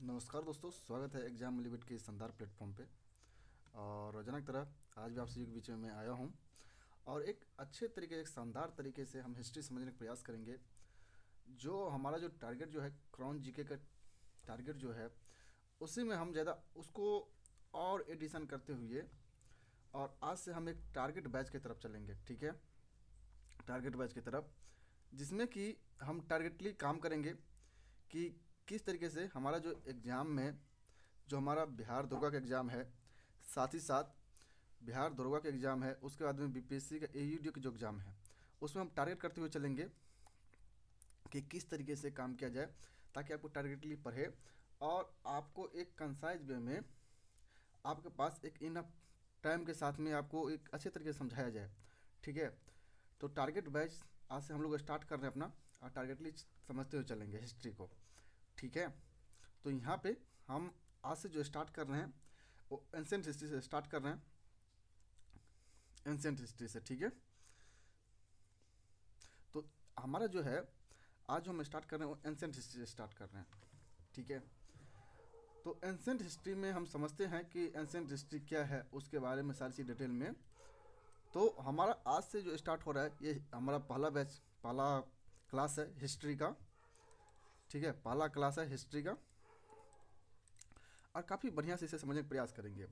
नमस्कार दोस्तों, स्वागत है एग्जाम मोलिविट के इस शानदार प्लेटफॉर्म पे। और रोजाना की तरह आज भी आप सभी के बीच में मैं आया हूँ और एक अच्छे तरीके एक शानदार तरीके से हम हिस्ट्री समझने का प्रयास करेंगे। जो हमारा जो टारगेट जो है क्रॉन जीके का टारगेट जो है, उसी में हम ज़्यादा उसको और एडिशन करते हुए और आज से हम एक टारगेट बैच की तरफ चलेंगे। ठीक है, टारगेट बैच की तरफ, जिसमें कि हम टारगेटली काम करेंगे कि किस तरीके से हमारा जो एग्ज़ाम में, जो हमारा बिहार दरोगा का एग्ज़ाम है, साथ ही साथ बिहार दरोगा का एग्ज़ाम है, उसके बाद में बीपीएससी का एयूडी का जो एग्ज़ाम है, उसमें हम टारगेट करते हुए चलेंगे कि किस तरीके से काम किया जाए ताकि आपको टारगेटली पढ़े और आपको एक कंसाइज वे में आपके पास एक इनफ टाइम के साथ में आपको एक अच्छे तरीके से समझाया जाए। ठीक है, तो टारगेट बैच आज से हम लोग स्टार्ट कर रहे हैं अपना, और टारगेटली समझते हुए चलेंगे हिस्ट्री को। ठीक है, तो यहाँ पे हम आज से जो स्टार्ट कर रहे हैं वो एंसेंट हिस्ट्री से स्टार्ट कर रहे हैं, एंसेंट हिस्ट्री से। ठीक है, तो हमारा जो है आज जो हम स्टार्ट कर रहे हैं वो एंसेंट हिस्ट्री से स्टार्ट कर रहे हैं। ठीक है, तो एंसेंट हिस्ट्री में हम समझते हैं कि एंसेंट हिस्ट्री क्या है, उसके बारे में सारी चीज़ डिटेल में। तो हमारा आज से जो स्टार्ट हो रहा है, ये हमारा पहला बैच, पहला क्लास है हिस्ट्री का। ठीक है, पहला क्लास है हिस्ट्री का और काफ़ी बढ़िया से इसे समझने का प्रयास करेंगे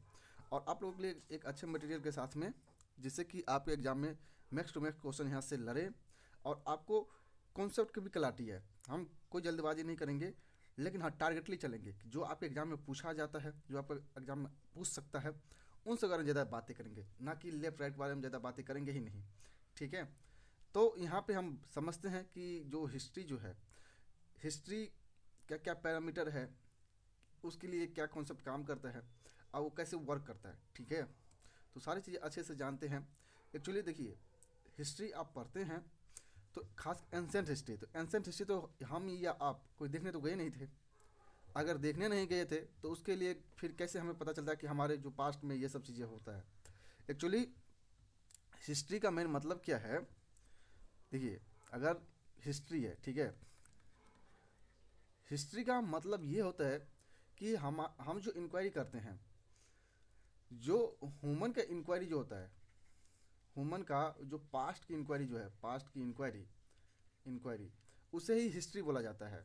और आप लोगों के लिए एक अच्छे मटेरियल के साथ में, जिससे कि आपके एग्जाम में मैक्स टू मैक्स क्वेश्चन यहाँ से लड़े और आपको कॉन्सेप्ट की भी क्लैरिटी है। हम कोई जल्दबाजी नहीं करेंगे, लेकिन हाँ टारगेटली चलेंगे कि जो आपके एग्जाम में पूछा जाता है, जो आपके एग्जाम में पूछ सकता है, उनसे बारे में ज़्यादा बातें करेंगे, ना कि लेफ्ट राइट के बारे में ज़्यादा बातें करेंगे ही नहीं। ठीक है, तो यहाँ पे हम समझते हैं कि जो हिस्ट्री जो है, हिस्ट्री क्या क्या पैरामीटर है, उसके लिए क्या कॉन्सेप्ट काम करता है और वो कैसे वर्क करता है। ठीक है, तो सारी चीज़ें अच्छे से जानते हैं। एक्चुअली देखिए, हिस्ट्री आप पढ़ते हैं तो खास एंसेंट हिस्ट्री, तो एंसेंट हिस्ट्री तो हम या आप कोई देखने तो गए नहीं थे। अगर देखने नहीं गए थे तो उसके लिए फिर कैसे हमें पता चलता है कि हमारे जो पास्ट में ये सब चीज़ें होता है। एक्चुअली हिस्ट्री का मेन मतलब क्या है, देखिए, अगर हिस्ट्री है, ठीक है, हिस्ट्री का मतलब ये होता है कि हम जो इंक्वायरी करते हैं, जो ह्यूमन का इंक्वायरी जो होता है, ह्यूमन का जो पास्ट की इंक्वायरी जो है, पास्ट की इंक्वायरी, इंक्वायरी उसे ही हिस्ट्री बोला जाता है।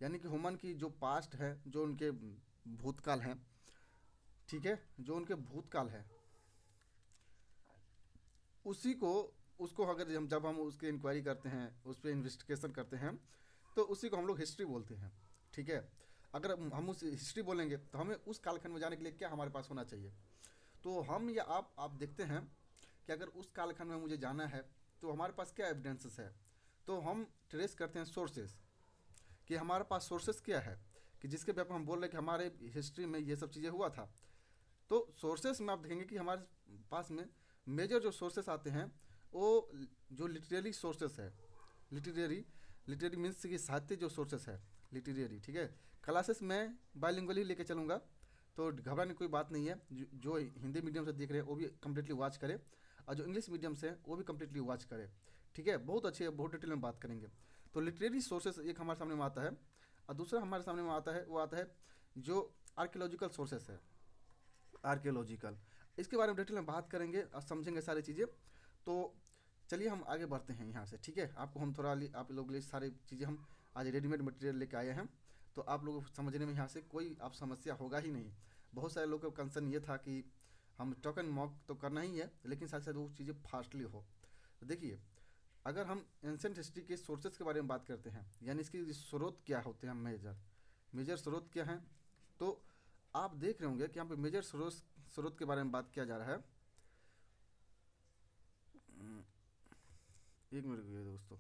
यानी कि ह्यूमन की जो पास्ट है, जो उनके भूतकाल हैं, ठीक है, जो उनके भूतकाल है, उसी को, उसको अगर हम जब हम उसकी इंक्वायरी करते हैं, उस पर इन्वेस्टिगेशन करते हैं, तो उसी को हम लोग हिस्ट्री बोलते हैं। ठीक है, अगर हम उस हिस्ट्री बोलेंगे तो हमें उस कालखंड में जाने के लिए क्या हमारे पास होना चाहिए। तो हम या आप देखते हैं कि अगर उस कालखंड में मुझे जाना है तो हमारे पास क्या एविडेंसेस है। तो हम ट्रेस करते हैं सोर्सेस, कि हमारे पास सोर्सेस क्या है, कि जिसके बेस पर हम बोल रहे हैं कि हमारे हिस्ट्री में ये सब चीज़ें हुआ था। तो सोर्सेस में आप देखेंगे कि हमारे पास में मेजर जो सोर्सेस आते हैं वो जो लिटरेरी सोर्सेस है, लिटरेरी, लिटरेरी मीन्स कि साहित्य जो सोर्सेस है, लिटरेरी। ठीक है, क्लासेस में बाइलिंगुअली लेके चलूँगा, तो घबराने की कोई बात नहीं है। जो हिंदी मीडियम से देख रहे हैं वो भी कम्प्लीटली वॉच करे, और जो इंग्लिश मीडियम से है वो भी कम्प्लीटली वॉच करे। ठीक है, बहुत अच्छे, बहुत डिटेल में बात करेंगे। तो लिटरेरी सोर्सेस एक हमारे सामने में आता है, और दूसरा हमारे सामने में आता है, वो आता है जो आर्कियोलॉजिकल सोर्सेस है, आर्कियोलॉजिकल। इसके बारे में डिटेल में बात करेंगे और समझेंगे सारी चीज़ें। तो चलिए हम आगे बढ़ते हैं यहाँ से। ठीक है, आपको हम थोड़ा आप लोगों के लिए सारी चीज़ें हम आज रेडीमेड मटेरियल लेके आए हैं, तो आप लोगों को समझने में यहाँ से कोई आप समस्या होगा ही नहीं। बहुत सारे लोगों का कंसर्न ये था कि हम टोकन मॉक तो करना ही है, लेकिन साथ साथ वो चीज़ें फास्टली हो। तो देखिए, अगर हम एंसेंट हिस्ट्री के सोर्सेज के बारे में बात करते हैं, यानी इसके स्रोत क्या होते हैं, मेजर मेजर स्रोत क्या हैं, तो आप देख रहे होंगे कि यहाँ पे मेजर स्रोत, स्रोत के बारे में बात किया जा रहा है। एक मिनट रुकिए दोस्तों।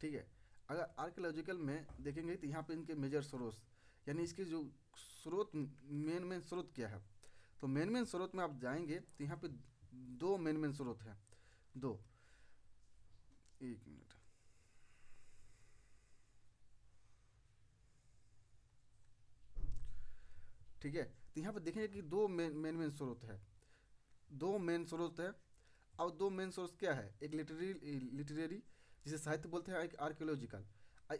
ठीक है, अगर आर्कियोलॉजिकल में देखेंगे तो यहाँ पे इनके मेजर स्रोत, यानी इसके जो स्रोत, मेन मेन स्रोत क्या है, तो मेन मेन स्रोत में आप जाएंगे तो यहाँ पे दो मेन मेन स्रोत हैं, दो। एक मिनट। ठीक है, तो यहाँ पे देखेंगे कि दो मेन मेन मेन स्रोत है, दो मेन स्रोत है। और दो मेन सोर्स क्या है, एक लिटरेरी, लिटरेरी जिसे साहित्य बोलते हैं, एक आर्कियोलॉजिकल।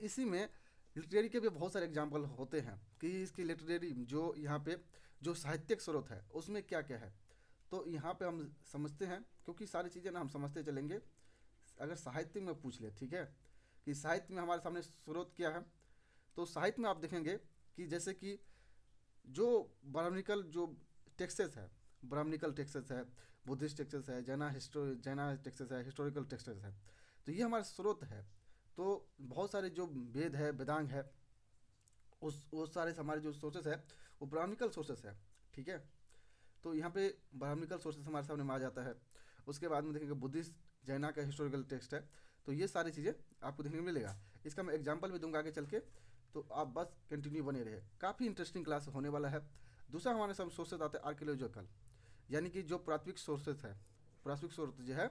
इसी में लिटरेरी के भी बहुत सारे एग्जाम्पल होते हैं कि इसकी लिटरेरी जो यहाँ पे जो साहित्यिक स्रोत है उसमें क्या क्या है। तो यहाँ पे हम समझते हैं, क्योंकि सारी चीज़ें ना हम समझते चलेंगे। अगर साहित्य में पूछ ले, ठीक है, कि साहित्य में हमारे सामने स्रोत क्या है, तो साहित्य में आप देखेंगे कि जैसे कि जो ब्राह्मणिकल जो टेक्सेस है, ब्राह्मणिकल टेक्सेस है, बुद्धिस्ट टेक्सेस है, जैना टेक्सेस है, हिस्टोरिकल टेक्सेस है, तो ये हमारे स्रोत है। तो बहुत सारे जो वेद है, वेदांग है, उस वो सारे हमारे जो सोर्सेस है वो ब्राह्मणिकल सोर्सेस है, ठीक है। तो यहाँ पे ब्राह्मणिकल सोर्सेस हमारे सामने में आ जाता है। उसके बाद में देखेंगे बुद्धिस्ट, जैना का हिस्टोरिकल टेक्स्ट है। तो ये सारी चीज़ें आपको देखने को मिलेगा। इसका मैं एग्जाम्पल भी दूंगा आगे चल के, तो आप बस कंटिन्यू बने रहे। काफ़ी इंटरेस्टिंग क्लास होने वाला है। दूसरा हमारे सब सोर्सेज आते हैं आर्कियोलॉजिकल, यानी कि जो प्राथमिक सोर्सेज है, प्राथमिक सोर्स जो है,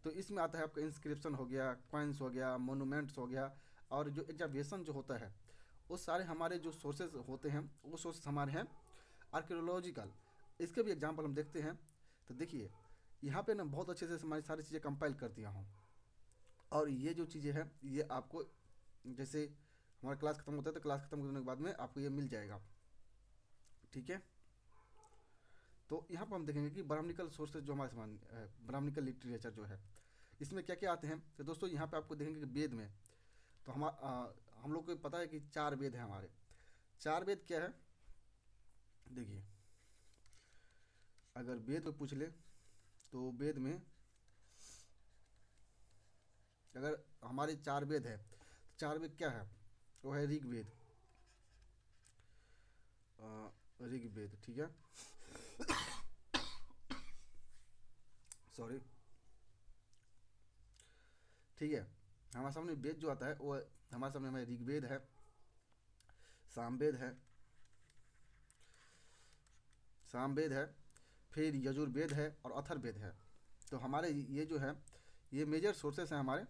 तो इसमें आता है आपका इंस्क्रिप्शन हो गया, कॉइन्स हो गया, मोनूमेंट्स हो गया, और जो एग्जावेशन जो होता है, वो सारे हमारे जो सोर्सेज होते हैं वो सोर्सेज हमारे हैं आर्कियोलॉजिकल। इसके भी एग्जाम्पल हम देखते हैं। तो देखिए यहाँ पे ना बहुत अच्छे से हमारी सारी चीज़ें कंपाइल कर दिया हूँ, और ये जो चीज़ें हैं ये आपको जैसे हमारा क्लास खत्म होता है तो क्लास खत्म होने के बाद में आपको ये मिल जाएगा, ठीक है। तो यहाँ पर हम देखेंगे कि ब्राह्मणिकल सोर्सेज जो हमारे समान ब्राह्मणिकल लिटरेचर जो है, इसमें क्या क्या आते हैं। तो दोस्तों यहाँ पे आपको देखेंगे कि वेद में, तो हम लोग को पता है कि 4 वेद हैं हमारे। 4 वेद क्या है, देखिए अगर वेद में पूछ ले तो वेद में अगर हमारे 4 वेद है, तो 4 वेद क्या है, वो है ऋग्वेद, ऋग्वेद, ठीक है, सॉरी, ठीक है। हमारे सामने वेद जो आता है वो हमारे सामने हमारे ऋग्वेद है, सामवेद है, सामवेद है, फिर यजुर्वेद है और अथर्ववेद है। तो हमारे ये जो है ये मेजर सोर्सेस हैं हमारे।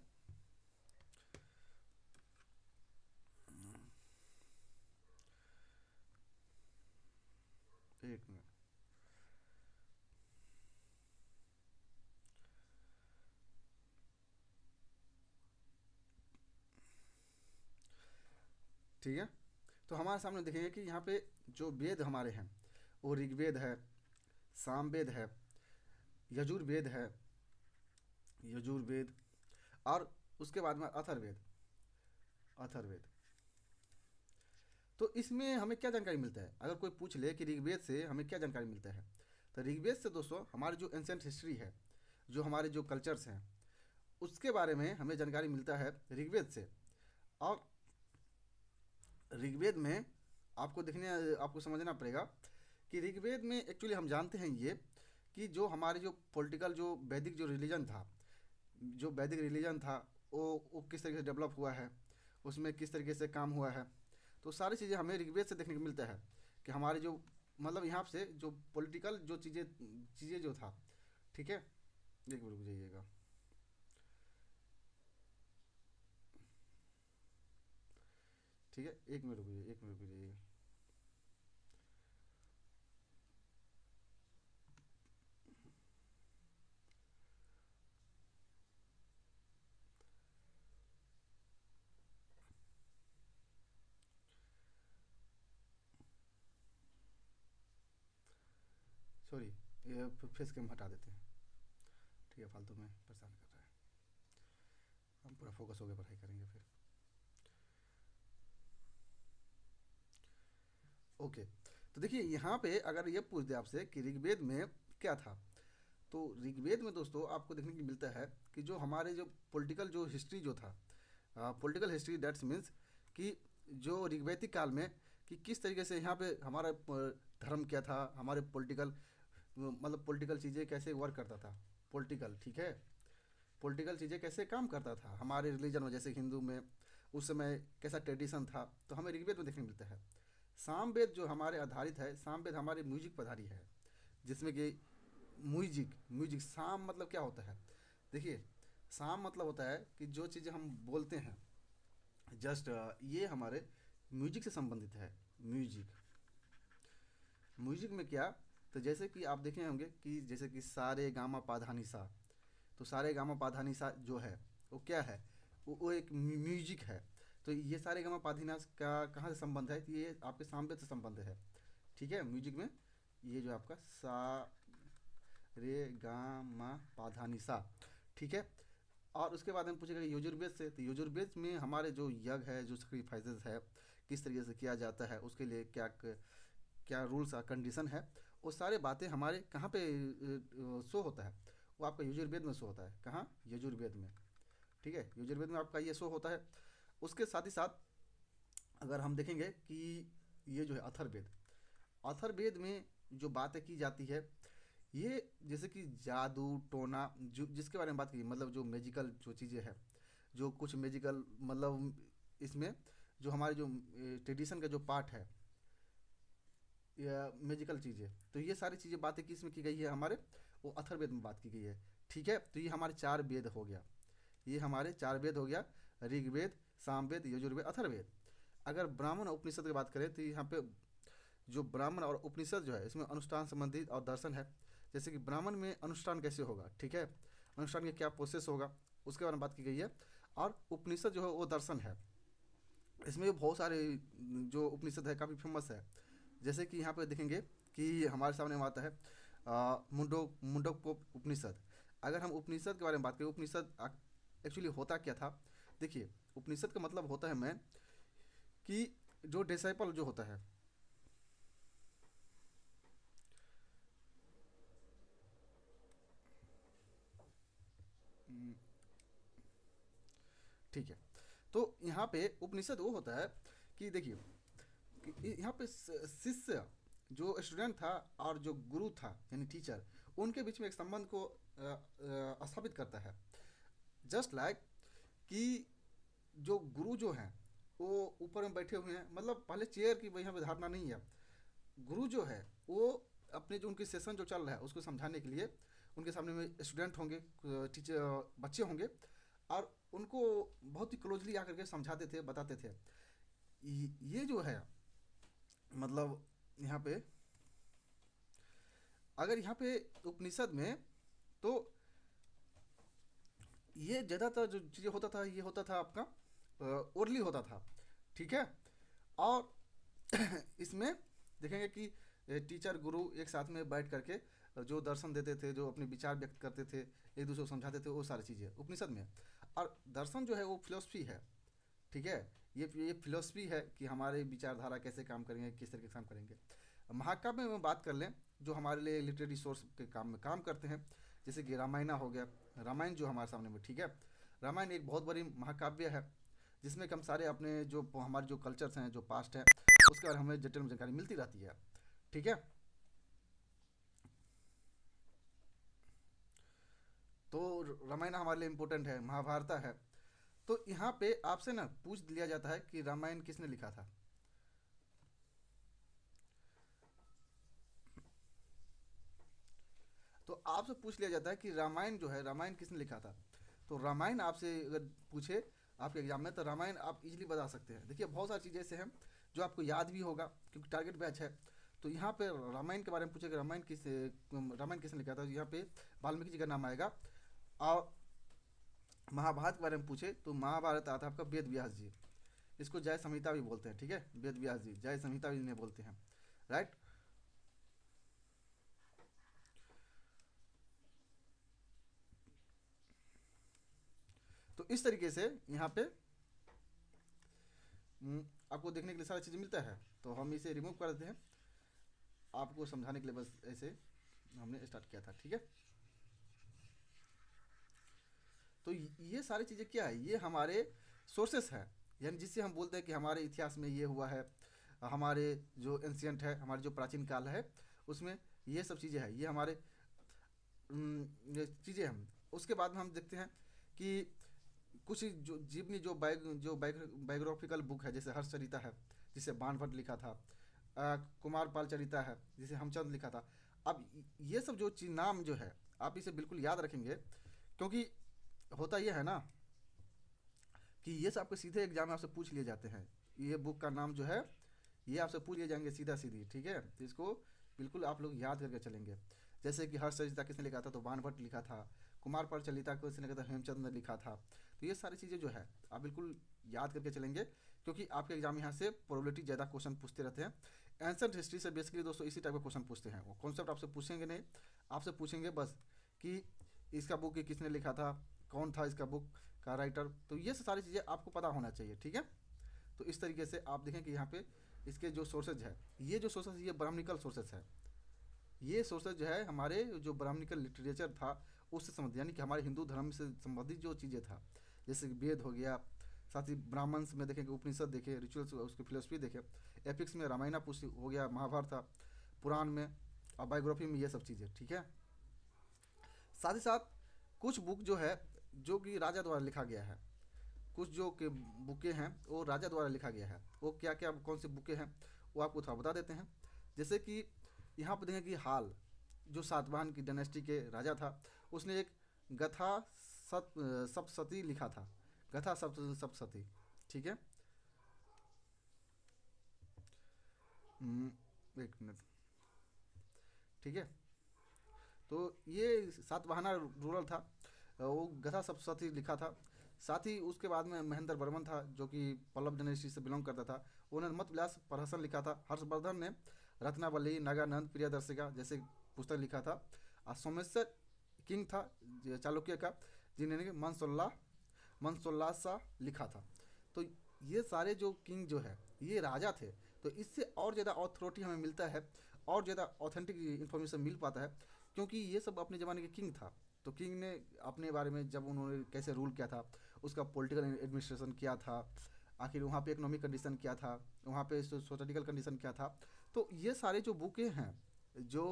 एक मिनट, ठीक है। तो हमारे सामने देखेंगे कि यहाँ पे जो वेद हमारे हैं वो ऋग्वेद है, सामवेद है, यजुर्वेद है, यजुर्वेद, और उसके बाद में अथर्ववेद, अथर्ववेद। तो इसमें हमें क्या जानकारी मिलता है, अगर कोई पूछ ले कि ऋग्वेद से हमें क्या जानकारी मिलता है, तो ऋग्वेद से दोस्तों हमारी जो एंशेंट हिस्ट्री है, जो हमारे जो कल्चर्स हैं उसके बारे में हमें जानकारी मिलता है ऋग्वेद से। और ऋग्वेद में आपको देखने आपको समझना पड़ेगा कि ऋग्वेद में एक्चुअली हम जानते हैं ये कि जो हमारे जो पॉलिटिकल जो वैदिक जो रिलीजन था, जो वैदिक रिलीजन था वो किस तरीके से डेवलप हुआ है, उसमें किस तरीके से काम हुआ है। तो सारी चीज़ें हमें ऋग्वेद से देखने को मिलता है कि हमारे जो मतलब यहाँ से जो पॉलिटिकल जो चीज़ें चीज़ें जो था, ठीक है। एक मिनट रुक जाइएगा, ठीक है, एक मिनट रुक जाइए, एक मिनट रुक जाइए। सॉरी, ये फेस कैम हटा देते हैं, ठीक है, फालतू में परेशान कर रहा है। हम पूरा फोकस होकर पढ़ाई करेंगे फिर। ओके। तो देखिए यहाँ पे अगर ये पूछ दे आपसे कि ऋग्वेद में क्या था, तो ऋग्वेद में दोस्तों आपको देखने को मिलता है कि जो हमारे जो पॉलिटिकल जो हिस्ट्री जो था, पॉलिटिकल हिस्ट्री दैट्स मीन्स कि जो ऋग्वैदिक काल में कि किस तरीके से यहाँ पे हमारा धर्म क्या था, हमारे पॉलिटिकल मतलब पॉलिटिकल चीज़ें कैसे वर्क करता था, पॉलिटिकल, ठीक है, पॉलिटिकल चीज़ें कैसे काम करता था हमारे रिलीजन में, जैसे हिंदू में उस समय कैसा ट्रेडिशन था, तो हमें ऋग्वेद में देखने को मिलता है। सामवेद जो हमारे आधारित है, सामवेद हमारे म्यूजिक पर आधारित है, जिसमें कि म्यूजिक, म्यूजिक साम मतलब क्या होता है, देखिए साम मतलब होता है कि जो चीज़ें हम बोलते हैं जस्ट ये हमारे म्यूजिक से संबंधित है। म्यूजिक, म्यूजिक में क्या, तो जैसे कि आप देखे होंगे कि जैसे कि सारे गामा पाधानी सा, तो सारे गामा पाधानी सा जो है वो क्या है, वो एक म्यूजिक है। तो ये सारे गामा पाधीनास का कहाँ से संबंध है, तो ये आपके सामवेद से संबंध है। ठीक है, म्यूजिक में ये जो आपका सा रे गा मा पा धा नि सा। ठीक है। और उसके बाद हम पूछेगा यजुर्वेद से, तो यजुर्वेद में हमारे जो यज्ञ है, जो सेक्रीफाइसेस है, किस तरीके से किया जाता है, उसके लिए क्या क्या रूल्स और कंडीशन है, वो सारे बातें हमारे कहाँ पे शो होता है, वो आपका यजुर्वेद में शो होता है। कहाँ? यजुर्वेद में। ठीक है, यजुर्वेद में आपका ये शो होता है। उसके साथ ही साथ अगर हम देखेंगे कि ये जो है अथर्ववेद, अथर्ववेद में जो बातें की जाती है, ये जैसे कि जादू टोना, जो जिसके बारे में बात की, मतलब जो मैजिकल जो चीज़ें हैं, जो कुछ मैजिकल मतलब इसमें जो हमारे जो ट्रेडिशन का जो पार्ट है या मैजिकल चीज़ें, तो ये सारी चीज़ें बातें किस में की गई है हमारे, वो अथर्ववेद में बात की गई है। ठीक है, तो ये हमारे चार वेद हो गया, ये हमारे चार वेद हो गया, ऋग्वेद, सामवेद, यजुर्वेद, अथर्ववेद। अगर ब्राह्मण और उपनिषद की बात करें, तो यहाँ पे जो ब्राह्मण और उपनिषद जो है, इसमें अनुष्ठान संबंधित और दर्शन है। जैसे कि ब्राह्मण में अनुष्ठान कैसे होगा, ठीक है, अनुष्ठान के क्या प्रोसेस होगा, उसके बारे में बात की गई है। और उपनिषद जो है वो दर्शन है। इसमें भी बहुत सारे जो उपनिषद है काफ़ी फेमस है। जैसे कि यहाँ पे देखेंगे कि हमारे सामने में आता है मुंडक उपनिषद। अगर हम उपनिषद के बारे में बात करें, उपनिषद एक्चुअली होता क्या था। देखिए, उपनिषद का मतलब होता है मैं कि जो डिसाइपल जो होता है, ठीक है, तो यहाँ पे उपनिषद वो होता है कि देखिए कि यहाँ पे शिष्य जो स्टूडेंट था और जो गुरु था यानी टीचर, उनके बीच में एक संबंध को स्थापित करता है। जस्ट लाइक कि जो गुरु जो हैं वो ऊपर में बैठे हुए हैं, मतलब पहले चेयर की यहाँ पे धारणा नहीं है। गुरु जो है वो अपने जो उनकी सेशन जो चल रहा है उसको समझाने के लिए उनके सामने में स्टूडेंट होंगे, टीचर बच्चे होंगे, और उनको बहुत ही क्लोजली आकर के समझाते थे, बताते थे। ये जो है मतलब यहाँ पे, अगर यहाँ पे उपनिषद में, तो ये ज़्यादातर जो चीज़ें होता था, ये होता था आपका ओरली होता था। ठीक है। और इसमें देखेंगे कि टीचर गुरु एक साथ में बैठ करके जो दर्शन देते थे, जो अपने विचार व्यक्त करते थे, एक दूसरे को समझाते थे, वो सारी चीज़ें उपनिषद में। और दर्शन जो है वो फिलोसफी है। ठीक है, ये फिलोसफी है कि हमारे विचारधारा कैसे काम करेंगे, किस तरीके से काम करेंगे। महाकाव्य में बात कर लें, जो हमारे लिए लिटरेरी सोर्स के काम में काम करते हैं, जैसे कि रामायण हो गया। रामायण जो हमारे सामने में, ठीक है, रामायण एक बहुत बड़ी महाकाव्य है, जिसमें कि हम सारे अपने जो हमारे जो कल्चर्स हैं, जो पास्ट है, उसके बारे में हमें डिटेल में जानकारी मिलती रहती है। ठीक है, तो रामायण हमारे लिए इम्पोर्टेंट है, महाभारत है। तो यहाँ पे आपसे ना पूछ लिया जाता है कि रामायण किसने लिखा था। तो आपसे पूछ लिया जाता है कि रामायण जो है, रामायण किसने लिखा था। तो रामायण आपसे अगर पूछे आपके एग्जाम में, तो रामायण आप इजीली बता सकते हैं। देखिए, बहुत सारी चीज़ें ऐसे हैं जो आपको याद भी होगा, क्योंकि टारगेट बैच है। तो यहाँ पे रामायण के बारे में पूछेगा, रामायण किसने लिखा था, तो यहाँ पे वाल्मीकि जी का नाम आएगा। और महाभारत के बारे में पूछे तो महाभारत आता है आपका वेद व्यास जी। इसको जय संहिता भी बोलते हैं। ठीक है, वेद व्यास जी, जय संहिता भी इन्हें बोलते हैं। राइट। तो इस तरीके से यहाँ पे आपको देखने के लिए सारा चीज़ मिलता है। तो हम इसे रिमूव कर देते हैं, आपको समझाने के लिए बस ऐसे हमने स्टार्ट किया था। ठीक है, तो ये सारी चीज़ें क्या है, ये हमारे सोर्सेस है, यानी जिससे हम बोलते हैं कि हमारे इतिहास में ये हुआ है, हमारे जो एंशियंट है, हमारे जो प्राचीन काल है, उसमें ये सब चीज़ें हैं, ये हमारे ये चीज़ें हैं। उसके बाद में हम देखते हैं कि कुछ जो जीवनी जो बायोग्राफिकल बुक है, जैसे हर्षचरिता है, जिसे बाणभट्ट लिखा था, कुमार पाल चरिता है, जिसे हमचंद लिखा था। अब ये सब जो चीज नाम जो है, आप इसे बिल्कुल याद रखेंगे, क्योंकि होता यह है ना कि ये सब आपके सीधे एग्जाम में आपसे पूछ लिए जाते हैं। ये बुक का नाम जो है, ये आपसे पूछ लिए जाएंगे सीधा सीधी। ठीक है, तो इसको बिल्कुल आप लोग याद करके चलेंगे। जैसे कि हर्षचरिता किसने लिखा था, तो बाणभट्ट लिखा था। कुमार परचलिता को इसने कहता हेमचंद ने लिखा था। तो ये सारी चीज़ें जो है आप बिल्कुल याद करके चलेंगे, क्योंकि आपके एग्जाम यहाँ से प्रोबेबिलिटी ज़्यादा क्वेश्चन पूछते रहते हैं। एंसेंट हिस्ट्री से बेसिकली दोस्तों इसी टाइप के क्वेश्चन पूछते हैं, वो कॉन्सेप्ट आपसे पूछेंगे नहीं, आपसे पूछेंगे बस कि इसका बुक किसने लिखा था, कौन था इसका बुक का राइटर। तो ये सारी चीज़ें आपको पता होना चाहिए, ठीक है। तो इस तरीके से आप देखें कि यहाँ पे इसके जो सोर्सेज है, ये जो सोर्सेज ये ब्राह्मणिकल सोर्सेज है, ये सोर्सेज जो है हमारे जो ब्राह्मणिकल लिटरेचर था उससे संबंधित, यानी कि हमारे हिंदू धर्म से संबंधित जो चीज़ें था, जैसे कि वेद हो गया, साथ ही ब्राह्मण्स में देखें कि उपनिषद देखे, रिचुअल्स उसकी फिलोसफी देखे, एपिक्स में रामायण हो गया, महाभारत था, पुराण में और बायोग्राफी में ये सब चीज़ें, ठीक है। साथ ही साथ कुछ बुक जो है जो कि राजा द्वारा लिखा गया है, कुछ जो के बुकें हैं वो राजा द्वारा लिखा गया है, वो क्या क्या कौन सी बुकें हैं वो आपको थोड़ा बता देते हैं। जैसे कि यहाँ पर देखें कि हाल जो सातवाहन की डायनेस्टी के राजा था, उसने एक गथा सप्तशती लिखा था, गथा सप्तशती, ठीक है। एक मिनट, ठीक है। तो ये सातवाहना रूरल था, वो गथा सप्तशती लिखा था। साथ ही उसके बाद में महेंद्र वर्मन था जो कि पल्लव डायनेस्टी से बिलोंग करता था, उन्होंने मत विलास प्रहसन लिखा था। हर्षवर्धन ने रत्नावली, नागानंद, प्रियदर्शिका जैसे पुस्तक लिखा था। और सोमेश्वर किंग था चालुक्य का, जिन्होंने मनसोल्लासा लिखा था। तो ये सारे जो किंग जो है ये राजा थे, तो इससे और ज़्यादा ऑथोरिटी हमें मिलता है, और ज़्यादा ऑथेंटिक इन्फॉर्मेशन मिल पाता है, क्योंकि ये सब अपने ज़माने के किंग था। तो किंग ने अपने बारे में जब उन्होंने कैसे रूल किया था, उसका पॉलिटिकल एडमिनिस्ट्रेशन क्या था, आखिर वहाँ पे इकोनॉमिक कंडीशन क्या था, वहाँ पे सोसाइटिकल कंडीशन क्या था। तो ये सारे जो बुकें हैं जो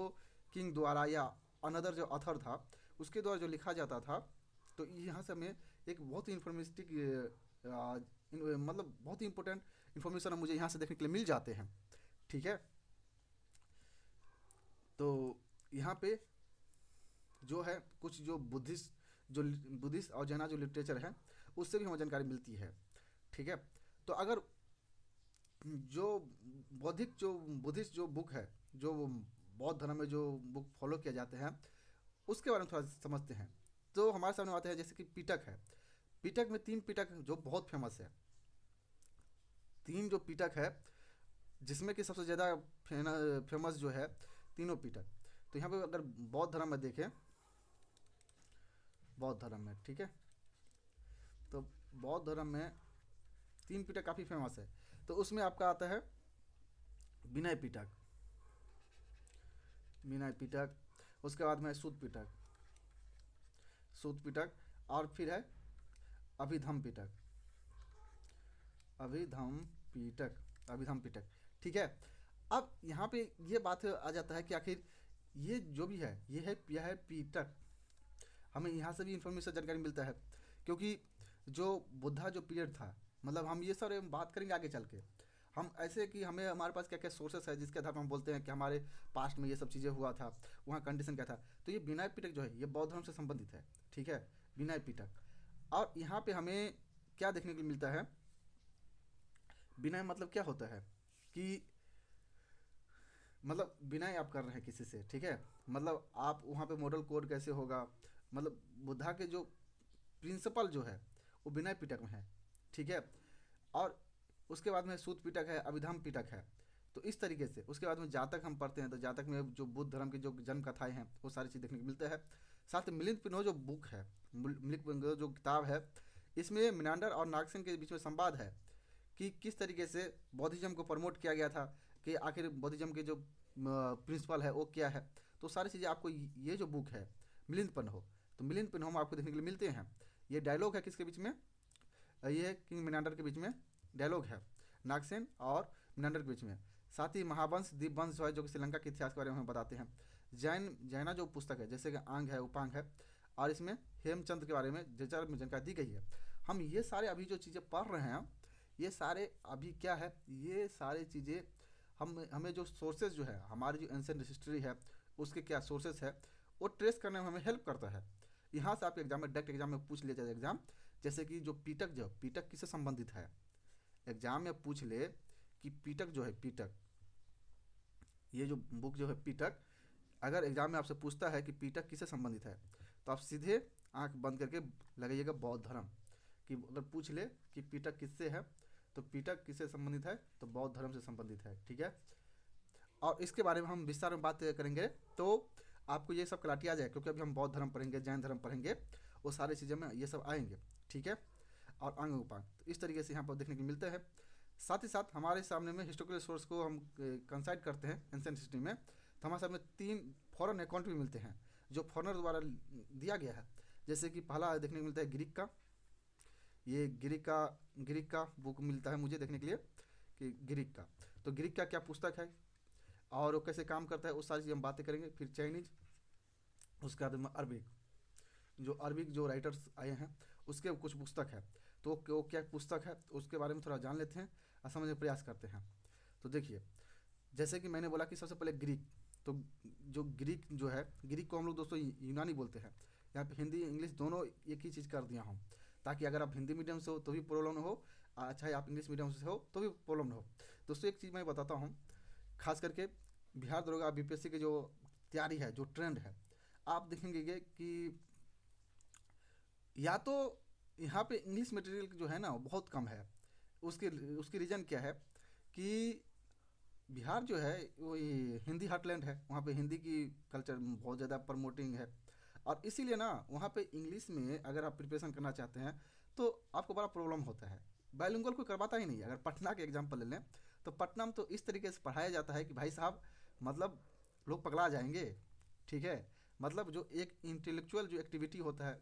किंग द्वारा या अनदर जो ऑथर था उसके द्वारा जो लिखा जाता था, तो यहाँ से हमें एक बहुत ही इंफॉर्मेटिक मतलब बहुत ही इंपॉर्टेंट इन्फॉर्मेशन मुझे यहाँ से देखने के लिए मिल जाते हैं, ठीक है। तो यहाँ पे जो है कुछ जो बुद्धिस्ट और जैना जो लिटरेचर है उससे भी हमें जानकारी मिलती है, ठीक है। तो अगर जो बुद्धिस्ट जो बुक है, जो बौद्ध धर्म में जो बुक फॉलो किया जाते हैं उसके बारे में थोड़ा समझते हैं। तो हमारे सामने आते हैं जैसे कि पिटक है। पिटक में 3 पिटक जो बहुत फेमस है, 3 जो पिटक है जिसमें कि सबसे ज़्यादा फेमस जो है तीनों पिटक। तो यहाँ पे अगर बौद्ध धर्म में देखें, बौद्ध धर्म में, ठीक है, तो बौद्ध धर्म में 3 पिटक काफ़ी फेमस है। तो उसमें आपका आता है विनय पिटक, विनय पिटक, उसके बाद में सूत पिटक, सूत पिटक, और फिर है अभिधम पिटक, अभिधम पिटक, अभिधम पिटक, ठीक है। अब यहाँ पे ये बात आ जाता है कि आखिर ये जो भी है यह है पिटक, हमें यहाँ से भी इंफॉर्मेशन जानकारी मिलता है, क्योंकि जो बुद्धा जो पीरियड था, मतलब हम ये सारे बात करेंगे आगे चल के, हम ऐसे कि हमें हमारे पास क्या क्या सोर्सेस है जिसके आधार पर हम बोलते हैं कि हमारे पास्ट में ये सब चीज़ें हुआ था, वहाँ कंडीशन क्या था। तो ये विनय पिटक जो है ये बौद्ध धर्म से संबंधित है, ठीक है, विनय पिटक। और यहाँ पे हमें क्या देखने को मिलता है, विनय मतलब क्या होता है कि मतलब विनय आप कर रहे हैं किसी से, ठीक है, मतलब आप वहाँ पे मॉडल कोड कैसे होगा, मतलब बुद्धा के जो प्रिंसिपल जो है वो विनय पिटक में है, ठीक है। और उसके बाद में सूत पिटक है, अभिधम पिटक है। तो इस तरीके से उसके बाद में जातक हम पढ़ते हैं, तो जातक में जो बुद्ध धर्म की जो जन्म कथाएं हैं वो सारी चीज़ देखने को मिलता है। साथ ही मिलिंद पिनो जो बुक है, मिलिंद पिनो जो किताब है, इसमें मिनांडर और नागसेन के बीच में संवाद है कि किस तरीके से बौद्धिज्म को प्रमोट किया गया था, कि आखिर बौद्धिज्म के जो प्रिंसिपल है वो क्या है। तो सारी चीज़ें आपको ये जो बुक है मिलिंद पिनो, तो मिलिंद पिनो हम आपको देखने के लिए मिलते हैं। ये डायलॉग है किसके बीच में, ये है किंग मिनांडर के बीच में डायलॉग है, नागसेन और मिनांडर के बीच में। साथ ही महावंश दीपवंश जो है जो कि श्रीलंका के इतिहास के बारे में हमें बताते हैं। जैना जो पुस्तक है जैसे कि आंग है, उपांग है, और इसमें हेमचंद के बारे में जजर में जानकारी दी गई है। हम ये सारे अभी जो चीज़ें पढ़ रहे हैं ये सारे अभी क्या है, ये सारी चीज़ें हमें जो सोर्सेज जो है हमारी जो एंशिएंट हिस्ट्री है उसके क्या सोर्सेज है वो ट्रेस करने में हमें हेल्प करता है। यहाँ से आपके एग्जाम में डायरेक्ट एग्जाम में पूछ लिया जाए एग्जाम, जैसे कि जो पीटक किससे संबंधित है, एग्जाम में पूछ ले कि पीटक जो है, पीटक ये जो बुक जो है पीटक, अगर एग्जाम में आपसे पूछता है कि पीटक किससे संबंधित है, तो आप सीधे आंख बंद करके लगाइएगा बौद्ध धर्म, कि अगर पूछ ले कि पिटक किससे है, तो पिटक किससे संबंधित है, तो बौद्ध धर्म से संबंधित है, ठीक है। और इसके बारे में हम विस्तार में बात करेंगे, तो आपको ये सब क्लाटी आ जाए, क्योंकि अभी हम बौद्ध धर्म पढ़ेंगे, जैन धर्म पढ़ेंगे, वो सारी चीज़ें में ये सब आएंगे, ठीक है। और अंग उपांग तो इस तरीके से यहाँ पर देखने को मिलते हैं। साथ ही साथ हमारे सामने में हिस्टोरिकल सोर्स को हम कंसाइड करते हैं एंशिएंट हिस्ट्री में, तो हमारे सामने 3 फॉरेन अकाउंट भी मिलते हैं जो फॉरनर द्वारा दिया गया है। जैसे कि पहला देखने को मिलता है ग्रीक का, ये ग्रीक का बुक मिलता है मुझे देखने के लिए, कि ग्रीक का, तो ग्रीक का क्या पुस्तक है और वो कैसे काम करता है, उस सारी चीज़ हम बातें करेंगे। फिर चाइनीज, उसके बाद में अरबिक, जो अरबिक जो राइटर्स आए हैं उसके कुछ पुस्तक है, तो वो क्या पुस्तक है उसके बारे में थोड़ा जान लेते हैं और समझने का प्रयास करते हैं। तो देखिए, जैसे कि मैंने बोला कि सबसे पहले ग्रीक, तो जो ग्रीक जो है, ग्रीक को हम लोग दोस्तों यूनानी बोलते हैं। यहाँ पे हिंदी इंग्लिश दोनों एक ही चीज़ कर दिया हूँ, ताकि अगर आप हिंदी मीडियम से हो तो भी प्रॉब्लम ना हो, चाहे आप इंग्लिश मीडियम से हो तो भी प्रॉब्लम ना हो। दोस्तों एक चीज़ मैं बताता हूँ, खास करके बिहार दरोगा बीपीएससी की जो तैयारी है, जो ट्रेंड है, आप देखेंगे कि या तो यहाँ पे इंग्लिश मटेरियल जो है ना वो बहुत कम है। उसके उसकी रीज़न क्या है कि बिहार जो है वो ये हिंदी हार्टलैंड है, वहाँ पे हिंदी की कल्चर बहुत ज़्यादा प्रमोटिंग है। और इसीलिए ना वहाँ पे इंग्लिश में अगर आप प्रिपरेशन करना चाहते हैं तो आपको बड़ा प्रॉब्लम होता है। बाइलिंगुअल कोई करवाता ही नहीं है। अगर पटना के एग्जाम्पल ले लें, तो पटना में तो इस तरीके से पढ़ाया जाता है कि भाई साहब, मतलब लोग पगला जाएंगे, ठीक है। मतलब जो एक इंटेलेक्चुअल जो एक्टिविटी होता है,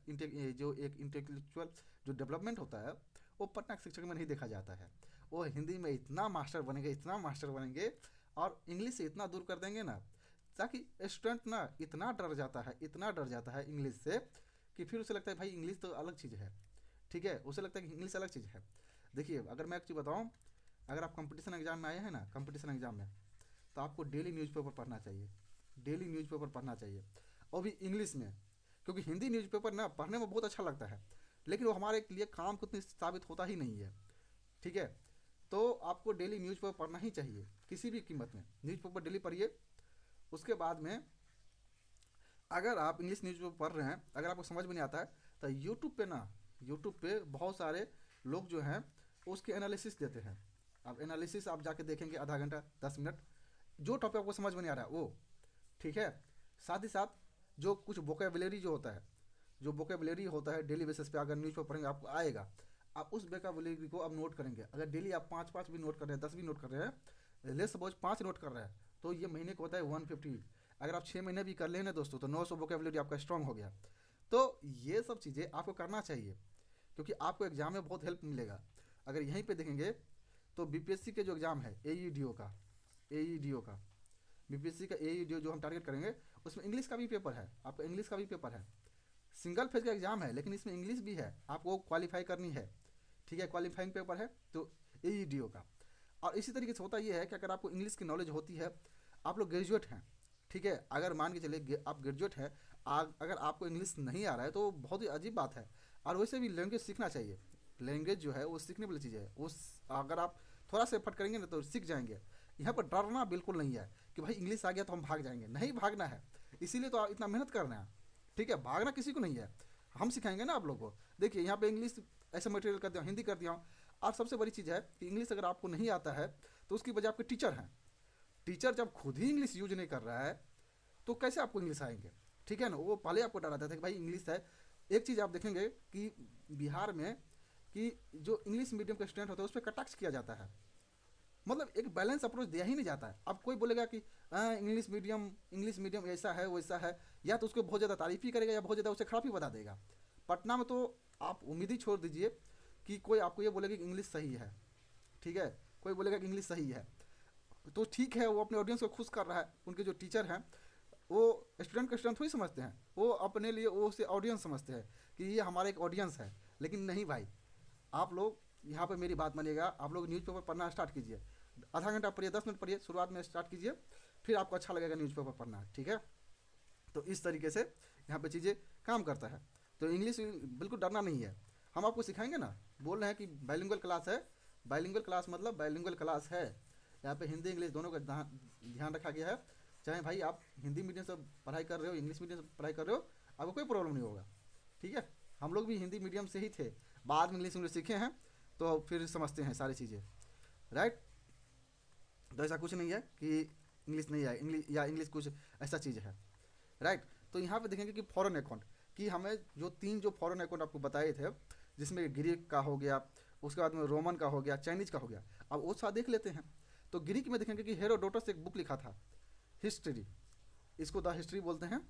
जो एक इंटेलेक्चुअल जो डेवलपमेंट होता है, वो पटना के शिक्षक में नहीं देखा जाता है। वो हिंदी में इतना मास्टर बनेंगे, इतना मास्टर बनेंगे, और इंग्लिश से इतना दूर कर देंगे ना, ताकि स्टूडेंट ना इतना डर जाता है, इतना डर जाता है इंग्लिश से, कि फिर उसे लगता है भाई इंग्लिश तो अलग चीज़ है, ठीक है। उसे लगता है कि इंग्लिश अलग चीज़ है। देखिए, अगर मैं एक चीज़ बताऊँ, अगर आप कंपटीशन एग्जाम में आए हैं ना, कंपटीशन एग्जाम में, तो आपको डेली न्यूज़पेपर पढ़ना चाहिए, डेली न्यूज़पेपर पढ़ना चाहिए, और भी इंग्लिश में। क्योंकि हिंदी न्यूज़पेपर ना पढ़ने में बहुत अच्छा लगता है, लेकिन वो हमारे लिए काम को उतनी साबित होता ही नहीं है, ठीक है। तो आपको डेली न्यूज़पेपर पढ़ना ही चाहिए, किसी भी कीमत में न्यूज़पेपर डेली पढ़िए। उसके बाद में अगर आप इंग्लिश न्यूज़पेपर पढ़ रहे हैं, अगर आपको समझ में नहीं आता है, तो यूट्यूब पे ना, यूट्यूब पे बहुत सारे लोग जो हैं उसके एनालिसिस देते हैं। अब एनालिसिस आप जाके देखेंगे आधा घंटा 10 मिनट, जो टॉपिक आपको समझ में नहीं आ रहा है वो, ठीक है। साथ ही साथ जो कुछ वोकेबुलरी जो होता है, जो वोकेबुलरी होता है डेली बेसिस पे, अगर न्यूज़पेपर पढ़ेंगे आपको आएगा। आप उस वोकेबुलरी को अब नोट करेंगे। अगर डेली आप 5-5 भी नोट कर रहे हैं, 10 भी नोट कर रहे हैं, लेस सपोज 5 नोट कर रहे हैं, तो ये महीने को होता है 150। अगर आप 6 महीने भी कर लें ना दोस्तों, तो 900 वोकेबुलरी आपका स्ट्रांग हो गया। तो ये सब चीज़ें आपको करना चाहिए, क्योंकि आपको एग्जाम में बहुत हेल्प मिलेगा। अगर यहीं पे देखेंगे तो बीपीएससी के जो एग्ज़ाम है, ए ई डी ओ का बीपीएससी का ए जो हम टारगेट करेंगे, उसमें इंग्लिश का भी पेपर है, आपका इंग्लिश का भी पेपर है। सिंगल फेज का एग्जाम है, लेकिन इसमें इंग्लिश भी है, आपको क्वालिफाई करनी है, ठीक है। क्वालिफाइंग पेपर है तो ए का। और इसी तरीके से होता यह है कि अगर आपको इंग्लिश की नॉलेज होती है, आप लोग ग्रेजुएट हैं, ठीक है। अगर मान के चलिए आप ग्रेजुएट हैं, अगर आपको इंग्लिश नहीं आ रहा है तो बहुत ही अजीब बात है। और वैसे भी लैंग्वेज सीखना चाहिए। लैंग्वेज जो है वो सीखने वाली चीज़ है, उस अगर आप थोड़ा सा एफर्ट करेंगे ना तो सीख जाएंगे। यहाँ पर डरना बिल्कुल नहीं है कि भाई इंग्लिश आ गया तो हम भाग जाएंगे, नहीं भागना है। इसीलिए तो इतना मेहनत करना है, ठीक है। भागना किसी को नहीं है, हम सिखाएंगे ना आप लोगों को। देखिए यहाँ पे इंग्लिश ऐसे मटेरियल कर दिया, हिंदी कर दिया हूँ। और सबसे बड़ी चीज़ है कि इंग्लिश अगर आपको नहीं आता है तो उसकी वजह आपके टीचर हैं। टीचर जब खुद ही इंग्लिश यूज नहीं कर रहा है तो कैसे आपको इंग्लिश आएंगे, ठीक है ना। वो पहले आपको डराता था कि भाई इंग्लिश है। एक चीज़ आप देखेंगे कि बिहार में कि जो इंग्लिश मीडियम के स्टूडेंट होते हैं उस पर कटाक्ष किया जाता है। मतलब एक बैलेंस अप्रोच दिया ही नहीं जाता है। अब कोई बोलेगा कि इंग्लिश मीडियम ऐसा है वैसा है, या तो उसको बहुत ज़्यादा तारीफ ही करेगा या बहुत ज़्यादा उसे खराब ही बता देगा। पटना में तो आप उम्मीद ही छोड़ दीजिए कि कोई आपको ये बोलेगा कि इंग्लिश सही है, ठीक है। कोई बोलेगा कि इंग्लिश सही है, तो ठीक है, वो अपने ऑडियंस को खुश कर रहा है। उनके जो टीचर हैं वो स्टूडेंट को स्टूडेंट थोड़ी समझते हैं, वो अपने लिए वो उसे ऑडियंस समझते हैं कि ये हमारा एक ऑडियंस है। लेकिन नहीं भाई, आप लोग यहाँ पे मेरी बात मानिएगा, आप लोग न्यूज़पेपर पढ़ना स्टार्ट कीजिए। आधा घंटा पढ़िए, 10 मिनट पढ़िए, शुरुआत में स्टार्ट कीजिए, फिर आपको अच्छा लगेगा न्यूज़पेपर पढ़ना, ठीक है। तो इस तरीके से यहाँ पे चीज़ें काम करता है। तो इंग्लिश बिल्कुल डरना नहीं है, हम आपको सिखाएंगे ना। बोल रहे हैं कि बाइलिंगुअल क्लास है, बाइलिंगुअल क्लास मतलब बाइलिंगुअल क्लास है। यहाँ पे हिंदी इंग्लिश दोनों का ध्यान रखा गया है। चाहे भाई आप हिंदी मीडियम से पढ़ाई कर रहे हो, इंग्लिश मीडियम से पढ़ाई कर रहे हो, आपको कोई प्रॉब्लम नहीं होगा, ठीक है, हम लोग भी हिंदी मीडियम से ही थे, बाद में इंग्लिश इंग्लिश सीखे हैं, तो फिर समझते हैं सारी चीज़ें, राइट। तो ऐसा कुछ नहीं है कि इंग्लिश नहीं आए, इंग्लिश या इंग्लिश कुछ ऐसा चीज़ है, राइट। तो यहाँ पे देखेंगे कि फॉरेन अकाउंट, कि हमें जो तीन जो फॉरेन अकाउंट आपको बताए थे, जिसमें ग्रीक का हो गया, उसके बाद में रोमन का हो गया, चाइनीज का हो गया, अब वो साथ देख लेते हैं। तो ग्रीक में देखेंगे कि हेरोडोटस एक बुक लिखा था, हिस्ट्री, इसको द हिस्ट्री बोलते हैं,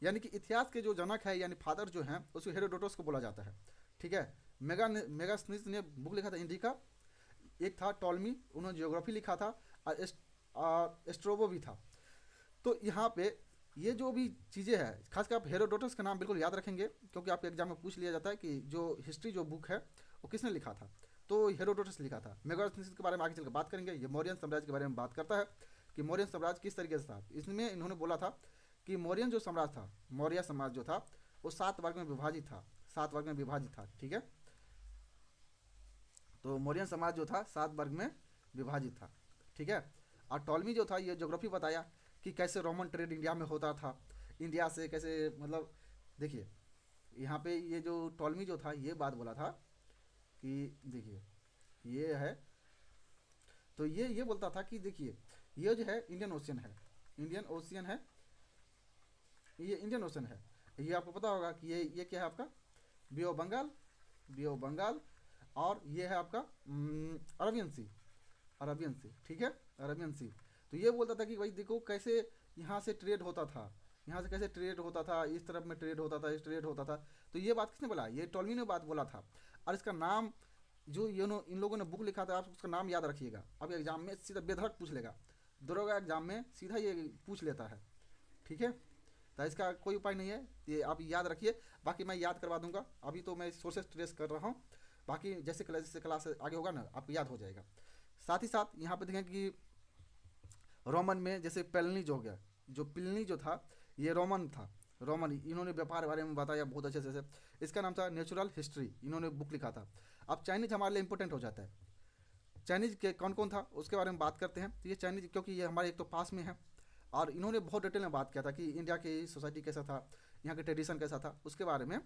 यानी कि इतिहास के जो जनक है यानी फादर जो हैं उसको हेरोडोटस को बोला जाता है, ठीक है। मेगास्नीस ने बुक लिखा था इंडिका, एक था टॉलमी, उन्होंने ज्योग्राफी लिखा था, और एस्ट्रोबो भी था। तो यहाँ पे ये जो भी चीज़ें हैं, खासकर आप हेरोडोटस का नाम बिल्कुल याद रखेंगे, क्योंकि आपके एग्जाम में पूछ लिया जाता है कि जो हिस्ट्री जो बुक है वो किसने लिखा था, तो हेरोडोटस लिखा था। मेगास्थनीज के बारे में आगे चलकर बात करेंगे। ये मौर्यन साम्राज्य के बारे में बात करता है कि मौर्यन साम्राज्य किस तरीके से था। इसमें इन्होंने बोला था कि मौर्यन जो साम्राज्य था, मौर्य समाज जो था, वो 7 वर्ग में विभाजित था, 7 वर्ग में विभाजित था, ठीक है। तो मौर्यन समाज जो था 7 वर्ग में विभाजित था, ठीक है। और टॉलमी जो था ये ज्योग्राफी बताया कि कैसे रोमन ट्रेड इंडिया में होता था, इंडिया से कैसे, मतलब देखिए यहाँ पे ये जो टॉलमी जो था ये बात बोला था कि देखिए ये है, तो ये बोलता था कि देखिए ये जो है इंडियन ओशियन है, इंडियन ओशियन है, ये इंडियन ओशन है। ये आपको पता होगा कि ये क्या है आपका, Bay of Bengal, Bay of Bengal, और ये है आपका अरबियन सी, अरबियन सी, ठीक है, अरबियन सी। तो ये बोलता था कि भाई देखो कैसे यहाँ से ट्रेड होता था, यहाँ से कैसे ट्रेड होता था, इस तरफ में ट्रेड होता था, इस ट्रेड होता था। तो ये बात किसने बोला, ये टॉलमी ने बात बोला था। और इसका नाम जो इन लोगों ने बुक लिखा था, आप उसका नाम याद रखिएगा, अब एग्जाम में सीधा बेधड़क पूछ लेगा, दरोगा एग्जाम में सीधा ये पूछ लेता है, ठीक है। तो इसका कोई उपाय नहीं है, ये आप याद रखिए, बाकी मैं याद करवा दूंगा, अभी तो मैं सोर्सेस ट्रेस कर रहा हूँ, बाकी जैसे क्लास आगे होगा ना आपको याद हो जाएगा। साथ ही साथ यहाँ पे देखें कि रोमन में जैसे पेलनी जो हो गया, जो पिलनी जो था ये रोमन था, रोमन, इन्होंने व्यापार के बारे में बताया बहुत अच्छे से। इसका नाम था नेचुरल हिस्ट्री, इन्होंने बुक लिखा था। अब चाइनीज हमारे लिए इंपॉर्टेंट हो जाता है, चाइनीज के कौन कौन था उसके बारे में बात करते हैं। तो ये चाइनीज क्योंकि ये हमारे एक तो पास में है, और इन्होंने बहुत डिटेल में बात किया था कि इंडिया की सोसाइटी कैसा था, यहाँ के ट्रेडिशन कैसा था, उसके बारे में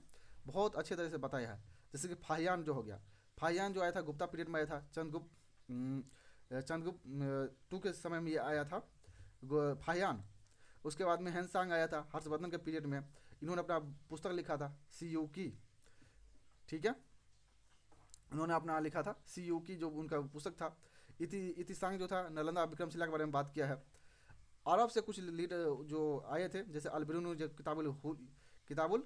बहुत अच्छे तरह से बताया है। जैसे कि फाहियान जो हो गया, फाहियान जो आया था गुप्ता पीरियड में आया था, चंद्रगुप्त टू के समय में ये आया था फाहियान। उसके बाद में हैंसांग आया था हर्षवर्धन के पीरियड में, इन्होंने अपना पुस्तक लिखा था सी यू की, ठीक है, उन्होंने अपना लिखा था सी यू की जो उनका पुस्तक था। इतिसांग जो था नालंदा विक्रमशिला के बारे में बात किया है। अरब से कुछ लीडर जो आए थे, जैसे अलबरून जो किताबुल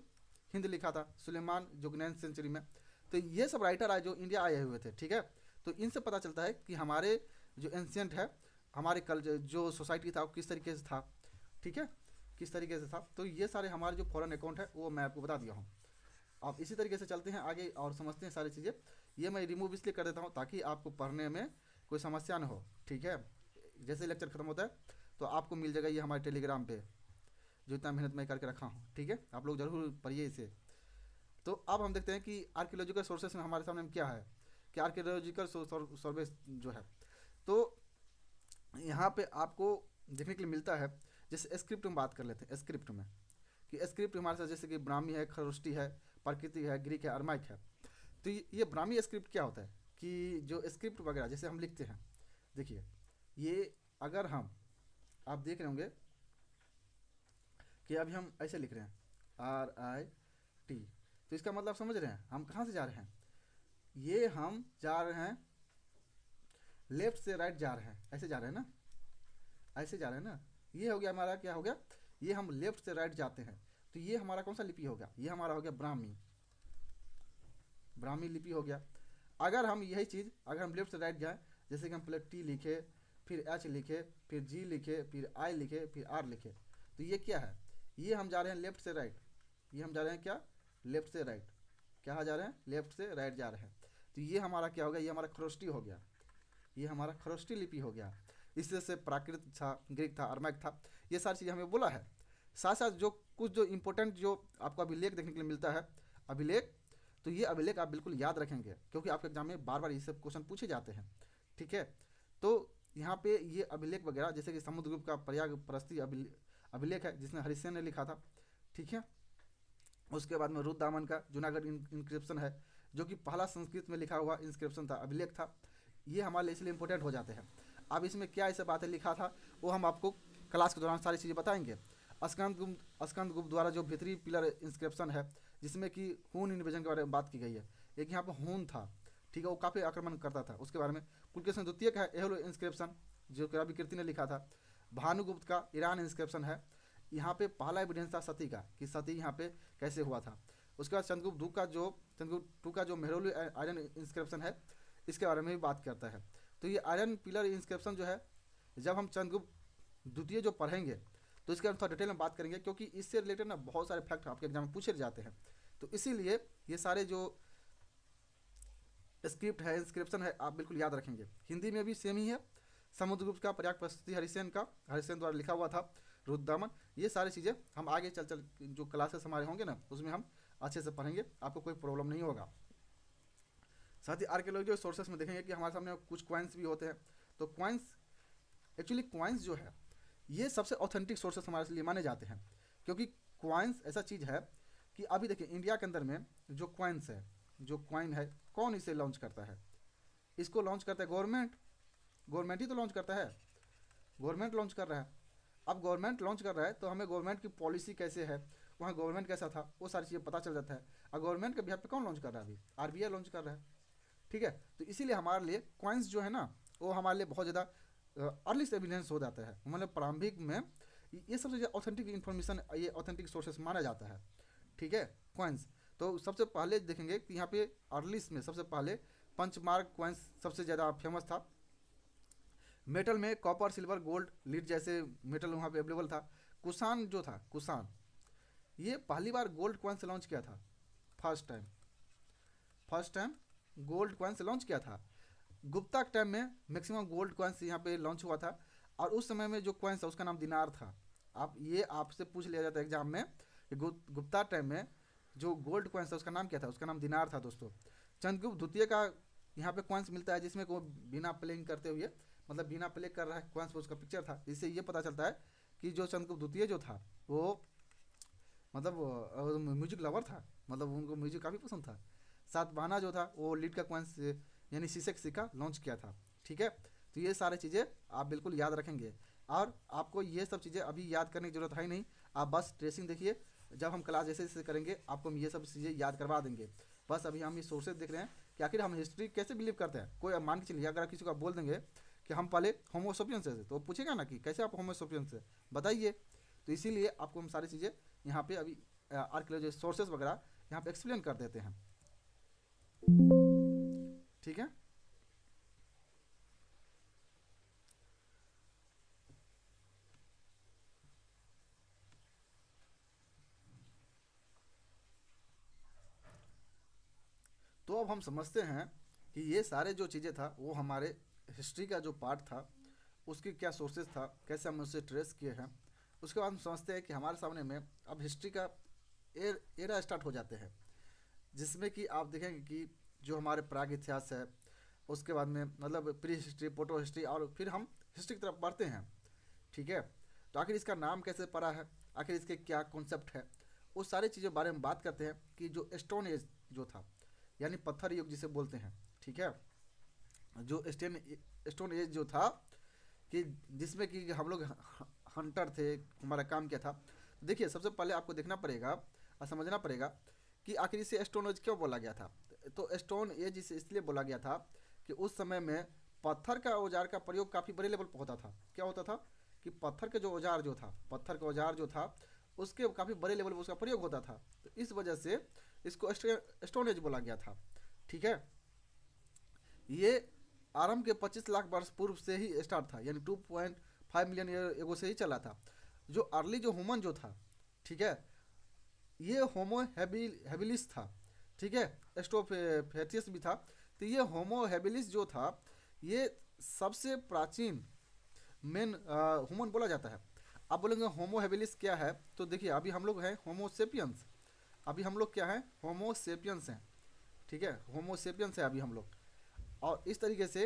हिंद लिखा था, सुलेमान जो 9th सेंचुरी में। तो ये सब राइटर आए जो इंडिया आए हुए थे, ठीक है। तो इनसे पता चलता है कि हमारे जो एंशियंट है, हमारे कल्चर जो सोसाइटी था वो किस तरीके से था, ठीक है, किस तरीके से था। तो ये सारे हमारे जो फॉरेन अकाउंट है वो मैं आपको बता दिया हूँ। आप इसी तरीके से चलते हैं आगे और समझते हैं सारी चीज़ें। ये मैं रिमूव इसलिए कर देता हूँ ताकि आपको पढ़ने में कोई समस्या ना हो, ठीक है। जैसे लेक्चर खत्म होता है तो आपको मिल जाएगा ये हमारे टेलीग्राम पे, जो इतना मेहनत मैं करके रखा हूँ, ठीक है। आप लोग ज़रूर पढ़िए इसे। तो अब हम देखते हैं कि आर्कियोलॉजिकल सोर्सेस में हमारे सामने क्या है, कि आर्कियोलॉजिकल सर्वे जो है, तो यहाँ पे आपको देखने के लिए मिलता है। जैसे स्क्रिप्ट में बात कर लेते हैं, स्क्रिप्ट में कि स्क्रिप्ट हमारे साथ जैसे कि ब्राह्मी है, खरोष्टी है, प्रकृति है, ग्रीक है, अरमाइक है। तो ये ब्राह्मी स्क्रिप्ट क्या होता है कि जो स्क्रिप्ट वगैरह जैसे हम लिखते हैं, देखिए ये अगर हम आप देख रहे होंगे कि अभी हम ऐसे लिख रहे हैं RIT, तो इसका मतलब समझ रहे हैं हम कहाँ से जा रहे हैं, ये हम जा रहे हैं लेफ्ट से राइट जा रहे हैं, ऐसे जा रहे हैं ना, ऐसे जा रहे हैं ना। ये हो गया हमारा, क्या हो गया, ये हम लेफ्ट से राइट जाते हैं। तो ये हमारा कौन सा लिपि हो गया, ये हमारा हो गया ब्राह्मी, ब्राह्मी लिपि हो गया। अगर हम यही चीज़ अगर हम लेफ्ट से राइट जाए, जैसे कि हम पहले T लिखे, फिर H लिखे, फिर G लिखे, फिर I लिखे, फिर R लिखे, तो ये क्या है, ये हम जा रहे हैं लेफ्ट से राइट, ये हम जा रहे हैं क्या, लेफ्ट से राइट, क्या जा रहे हैं, लेफ्ट से राइट जा रहे हैं। तो ये हमारा क्या हो गया, ये हमारा खरोष्टी हो गया, ये हमारा खरोष्टी लिपि हो गया। इससे से प्राकृत था, ग्रीक था, अरमैक था, ये सारी चीज़ें हमें बोला है। साथ साथ जो कुछ जो इंपॉर्टेंट जो आपको अभिलेख देखने के लिए मिलता है, अभिलेख, तो ये अभिलेख आप बिल्कुल याद रखेंगे क्योंकि आपके एग्जाम में बार बार ये सब क्वेश्चन पूछे जाते हैं, ठीक है। तो यहाँ पे ये अभिलेख वगैरह जैसे कि समुद्रगुप्त का प्रयाग प्रस्ती अभिलेख है जिसने हरिसेन ने लिखा था, ठीक है। उसके बाद में रुद्रदामन का जूनागढ़ इंस्क्रिप्शन है, जो कि पहला संस्कृत में लिखा हुआ इंस्क्रिप्शन था, अभिलेख था। ये हमारे लिए इसलिए इंपॉर्टेंट हो जाते हैं। अब इसमें क्या ऐसे बातें लिखा था वो हम आपको क्लास के दौरान सारी चीज़ें बताएंगे। स्कंद गुप्त द्वारा जो भीतरी पिलर इंस्क्रिप्शन है, जिसमें कि हून इन्वेजन के बारे में बात की गई है। एक यहाँ पर हून था, ठीक है, वो काफ़ी आक्रमण करता था, उसके बारे में। पुलकेशन द्वितीय का है एहोलो इंस्क्रिप्शन, जो कि रवि कीर्ति ने लिखा था। भानुगुप्त का ईरान इंस्क्रिप्शन है। यहाँ पे पहला एविडेंस था सती का, कि सती यहाँ पे कैसे हुआ था। उसके बाद चंद्रगुप्त टू का जो मेहरौली आयरन इंस्क्रिप्शन है, इसके बारे में भी बात करता है। तो ये आयरन पिलर इंस्क्रिप्शन जो है, जब हम चंद्रगुप्त द्वितीय जो पढ़ेंगे तो इसके बारे में थोड़ा डिटेल में बात करेंगे, क्योंकि इससे रिलेटेड ना बहुत सारे फैक्ट आपके एग्जाम में पूछे जाते हैं। तो इसीलिए ये सारे जो स्क्रिप्ट है, इंस्क्रिप्शन है, आप बिल्कुल याद रखेंगे। हिंदी में भी सेम ही है। समुद्रगुप्त का प्रयाग प्रस्तुति हरिसेन द्वारा लिखा हुआ था। रुद्रदामन, ये सारी चीज़ें हम आगे चल जो क्लासेस हमारे होंगे ना, उसमें हम अच्छे से पढ़ेंगे, आपको कोई प्रॉब्लम नहीं होगा। साथ ही आर्कियोलॉजिकल सोर्सेस में देखेंगे कि हमारे सामने कुछ क्वाइंस भी होते हैं। तो क्वाइंस जो है, ये सबसे ऑथेंटिक सोर्सेस हमारे लिए माने जाते हैं, क्योंकि क्वाइंस ऐसा चीज़ है कि अभी देखिए इंडिया के अंदर में जो क्वाइन है, कौन इसे लॉन्च करता है? इसको लॉन्च करता है गवर्नमेंट ही तो लॉन्च करता है। गवर्नमेंट लॉन्च कर रहा है। अब गवर्नमेंट लॉन्च कर रहा है तो हमें गवर्नमेंट की पॉलिसी कैसे है, वहाँ गवर्नमेंट कैसा था, वो सारी चीज़ें पता चल जाता है। और गवर्नमेंट के बिहार पे कौन लॉन्च कर रहा है? अभी आरबीआई लॉन्च कर रहा है, ठीक है। तो इसीलिए हमारे लिए क्वाइंस जो है ना, वो हमारे लिए बहुत ज़्यादा अर्ली एविडेंस हो जाता है। मतलब प्रारंभिक में ये सबसे ज़्यादा ऑथेंटिक इन्फॉर्मेशन, ये ऑथेंटिक सोर्सेस माना जाता है, ठीक है, क्वाइंस। तो सबसे पहले देखेंगे कि यहाँ पे अर्लीस में सबसे पहले पंचमार्क क्वाइंस सबसे ज़्यादा फेमस था। मेटल में कॉपर, सिल्वर, गोल्ड, लीड जैसे मेटल वहाँ पे अवेलेबल था। कुषाण ये पहली बार गोल्ड कॉइन से लॉन्च किया था। फर्स्ट टाइम गोल्ड कॉइन से लॉन्च किया था। गुप्ता के टाइम में मैक्सिमम गोल्ड कॉइन्स यहाँ पे लॉन्च हुआ था। और उस समय में जो कॉइन्स था उसका नाम दिनार था। आप ये आपसे पूछ लिया जाता है एग्जाम में कि गुप्ता टाइम में जो गोल्ड कॉइन्स था उसका नाम क्या था? उसका नाम दिनार था दोस्तों। चंद्रगुप्त द्वितीय का यहाँ पे कॉइन्स मिलता है जिसमें को बिना प्लेइंग करते हुए, मतलब बिना प्ले कर रहा है कॉइन्स पर उसका पिक्चर था। इससे ये पता चलता है कि जो चंद्रगुप्त द्वितीय जो था वो मतलब म्यूजिक लवर था, मतलब उनको म्यूजिक काफ़ी पसंद था। सातवाहना जो था वो लीड का कॉइन्स यानी शीशे का सिक्का लॉन्च किया था, ठीक है। तो ये सारी चीज़ें आप बिल्कुल याद रखेंगे और आपको ये सब चीज़ें अभी याद करने की जरूरत है ही नहीं। आप बस ट्रेसिंग देखिए, जब हम क्लास जैसे जैसे करेंगे आपको हम ये सब चीज़ें याद करवा देंगे। बस अभी हम ये सोर्सेज देख रहे हैं कि आखिर हम हिस्ट्री कैसे बिलीव करते हैं। कोई मान के चलिए अगर किसी को आप बोल देंगे कि हम पहले होमोसोपियंस से, तो पूछेगा ना कि कैसे आप होमोसोपियंस से बताइए। तो इसीलिए आपको हम सारी चीज़ें यहाँ पे अभी आर्कियोलॉजी सोर्सेज वगैरह यहाँ पे एक्सप्लेन कर देते हैं, ठीक है। तो अब हम समझते हैं कि ये सारे जो चीज़ें था वो हमारे हिस्ट्री का जो पार्ट था उसकी क्या सोर्सेज था, कैसे हम उसे ट्रेस किए हैं। उसके बाद हम समझते हैं कि हमारे सामने में अब हिस्ट्री का एरा स्टार्ट हो जाते हैं, जिसमें कि आप देखेंगे कि जो हमारे प्राग इतिहास है, उसके बाद में मतलब प्री हिस्ट्री, प्रोटो हिस्ट्री, और फिर हम हिस्ट्री की तरफ बढ़ते हैं, ठीक है। तो आखिर इसका नाम कैसे पड़ा है, आखिर इसके क्या कॉन्सेप्ट है, उस सारी चीज़ों के बारे में बात करते हैं। कि जो स्टोन एज जो था, यानी पत्थर युग जिसे बोलते हैं, ठीक है, जो स्टोन एज जो था कि जिसमें कि हम लोग हंटर थे, हमारा काम क्या था। देखिए सबसे पहले आपको देखना पड़ेगा और समझना पड़ेगा कि आखिर इसे स्टोन एज क्यों बोला गया था। तो स्टोन एज इसे इसलिए बोला गया था कि उस समय में पत्थर का औजार का प्रयोग काफ़ी बड़े लेवल पर होता था। क्या होता था कि पत्थर का औजार जो था उसके काफ़ी बड़े लेवल पर उसका प्रयोग होता था। तो इस वजह से इसको स्टोन एज बोला गया था, ठीक है। ये आरंभ के 25 लाख वर्ष पूर्व से ही स्टार्ट था, यानी 2.5 मिलियन ईयर एगो से ही चला था। जो अर्ली जो ह्यूमन जो था, ठीक है, ये होमो हैबिलिस था, ठीक है, एस्ट्रोफेथियस भी था। तो ये होमो हैबिलिस जो था ये सबसे प्राचीन मेन ह्यूमन बोला जाता है। आप बोलेंगे होमो हैबिलिस क्या है, तो देखिए अभी हम लोग हैं होमोसेपियंस। अभी हम लोग क्या हैं? होमोसेपियंस हैं, ठीक है, होमोसेपियंस है अभी हम लोग। और इस तरीके से